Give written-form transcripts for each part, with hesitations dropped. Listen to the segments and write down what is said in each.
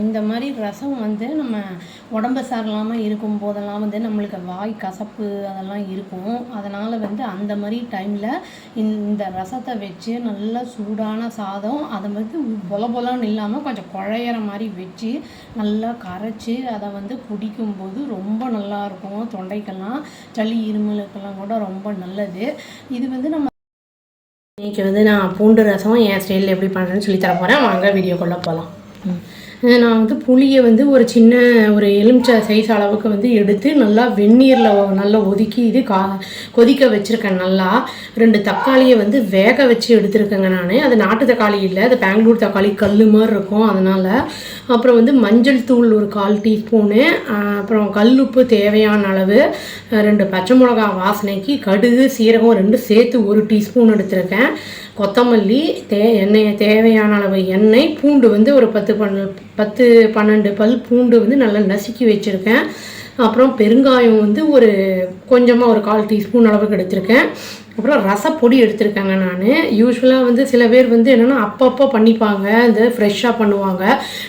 இந்த மாதிரி ரசம் வந்து நம்ம உடம்பு சரியில்லாமல் இருக்கும் போதெல்லாம் வந்து நம்மளுக்கு வாய் கசப்பு அதெல்லாம் இருக்கும். அதனால் வந்து அந்த மாதிரி டைமில் இந்த ரசத்தை வச்சு நல்லா சூடான சாதம் அதை வந்து பொல பொலன்னு இல்லாமல் கொஞ்சம் குழையிற மாதிரி வச்சு நல்லா கரைச்சி அதை வந்து குடிக்கும்போது ரொம்ப நல்லாயிருக்கும். தொண்டைக்கெல்லாம் சளி இருமலுக்கெல்லாம் கூட ரொம்ப நல்லது. இது வந்து நம்ம இன்றைக்கி வந்து நான் பூண்டு ரசம் என் ஸ்டைலில் எப்படி பண்ணுறேன்னு சொல்லித்தர போகிறேன். வாங்க வீடியோக்குள்ளே போகலாம். நான் வந்து புளியை வந்து ஒரு எலுமிச்சை சைஸ் அளவுக்கு வந்து எடுத்து நல்லா வெந்நீரில் நல்லா ஒதுக்கி இது கொதிக்க வச்சுருக்கேன். நல்லா 2 தக்காளியை வந்து வேக வச்சு எடுத்துருக்கேங்க. நான் அது நாட்டு தக்காளி இல்லை, அது பெங்களூர் தக்காளி கல் மாதிரி இருக்கும். அதனால் அப்புறம் வந்து மஞ்சள் தூள் ஒரு 1/4 டீஸ்பூனு, அப்புறம் கல்லுப்பு தேவையான அளவு, 2 பச்சை மிளகா வாசனைக்கு, கடுகு சீரகம் 2 சேர்த்து 1 டீஸ்பூன் எடுத்திருக்கேன். கொத்தமல்லி, எண்ணெய் தேவையான அளவு எண்ணெய், பூண்டு வந்து ஒரு 10-12 பல் பூண்டு வந்து நல்லா நசுக்கி வச்சுருக்கேன். அப்புறம் பெருங்காயம் வந்து கொஞ்சமாக ஒரு 1/4 டீஸ்பூன் அளவுக்கு எடுத்திருக்கேன். அப்புறம் ரசப்பொடி எடுத்திருக்கேங்க. நான் யூஸ்வலாக வந்து சில பேர் வந்து என்னென்னா அப்பப்போ பண்ணிப்பாங்க, இந்த ஃப்ரெஷ்ஷாக பண்ணுவாங்க.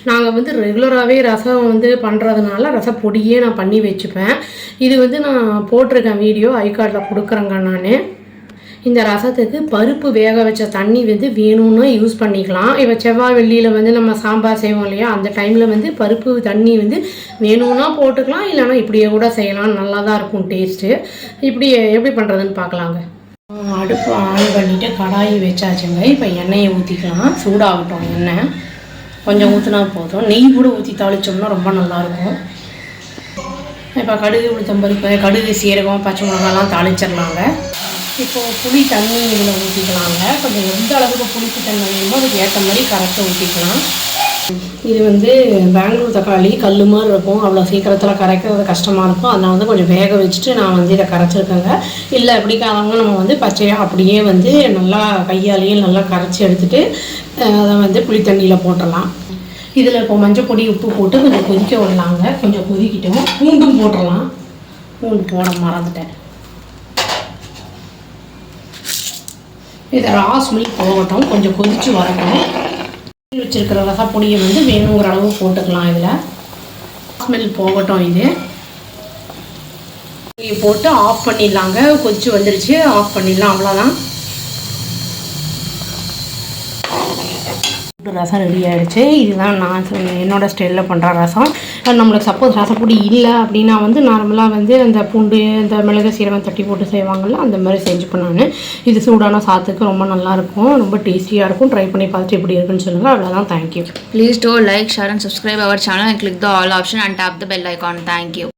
நாங்கள் வந்து ரெகுலராகவே ரசம் வந்து பண்ணுறதுனால ரசப்பொடியே நான் பண்ணி வச்சுப்பேன். இது வந்து நான் போட்டிருக்கேன் வீடியோ, ஐகார்டில் கொடுக்குறேங்க. நான் இந்த ரசத்துக்கு பருப்பு வேக வச்ச தண்ணி வந்து வேணும்னா யூஸ் பண்ணிக்கலாம். இப்போ செவ்வாய் வெள்ளியில் வந்து நம்ம சாம்பார் செய்வோம் இல்லையா, அந்த டைமில் வந்து பருப்பு தண்ணி வந்து வேணும்னா போட்டுக்கலாம், இல்லைனா இப்படியே கூட செய்யலாம். நல்லா தான் இருக்கும் டேஸ்ட்டு. இப்படி எப்படி பண்ணுறதுன்னு பார்க்கலாங்க. அடுப்பு ஆன் பண்ணிவிட்டு கடாயி வச்சாச்சுங்க. இப்போ எண்ணெயை ஊற்றிக்கலாம். சூடாகட்டும். எண்ணெய் கொஞ்சம் ஊற்றினா போதும். நெய் கூட ஊற்றி தாளித்தோம்னா ரொம்ப நல்லாயிருக்கும். இப்போ கடுகு உளுத்தம்பருப்பு, கடுகு சீரகம் பச்சை மிளகாலாம் தாளிச்சிடலாங்க. இப்போது புளி தண்ணி இதில் ஊற்றிக்கலாங்க. கொஞ்சம் எந்த அளவுக்கு புளிப்பு தண்ணி வேணுமோ அதுக்கு ஏற்ற மாதிரி கரெக்டாக ஊற்றிக்கலாம். இது வந்து பெங்களூர் தக்காளி கல் மாதிரி இருக்கும், அவ்வளோ சீக்கிரத்தில் கரைக்கிறது கஷ்டமாக இருக்கும். அதனால் வந்து கொஞ்சம் வேக வச்சுட்டு நான் வந்து இதை கரைச்சிருக்கேங்க. இல்லை அப்படிக்காதவங்க நம்ம வந்து பச்சையாக அப்படியே வந்து நல்லா கையாலேயே நல்லா கரைச்சி எடுத்துகிட்டு அதை வந்து புளி தண்ணியில் போட்டுடலாம். இதில் இப்போ மஞ்சள் பொடி உப்பு போட்டு கொஞ்சம் கொதிக்க விடலாங்க. கொஞ்சம் கொதிக்கிட்டோம். பூண்டும் போட்டுடலாம். பூண்டு போட மறந்துட்டேன். இதை ராஸ்மெல் போகட்டும், கொஞ்சம் கொதித்து வரட்டும். வச்சுருக்கிற ரசப்பொடியை வந்து வேணுங்கிற அளவு போட்டுக்கலாம். இதில் ஸ்மெல் போகட்டும். இது போட்டு ஆஃப் பண்ணிடலாங்க. கொதித்து வந்துடுச்சு, ஆஃப் பண்ணிடலாம். அவ்வளோதான். ரசம் ரெடி ஆகிடுச்சு. இதுதான் நான் என்னோடய ஸ்டைலில் பண்ணுற ரசம். நம்மளுக்கு சப்போஸ் ரசப்பொடி இல்லை அப்படின்னா வந்து நார்மலாக வந்து அந்த பூண்டு இந்த மிளகு சீரகம் தட்டி போட்டு செய்வாங்கள்ல, அந்த மாதிரி செஞ்சுப்பேன் நான். இது சூடான சாத்துக்கு ரொம்ப நல்லாயிருக்கும், ரொம்ப டேஸ்டியாக இருக்கும். ட்ரை பண்ணி பார்த்துட்டு எப்படி இருக்குன்னு சொல்லுங்கள். அவ்வளோதான். Thank you. Please do like, share and subscribe our channel and click the all option and tap the bell icon. Thank you.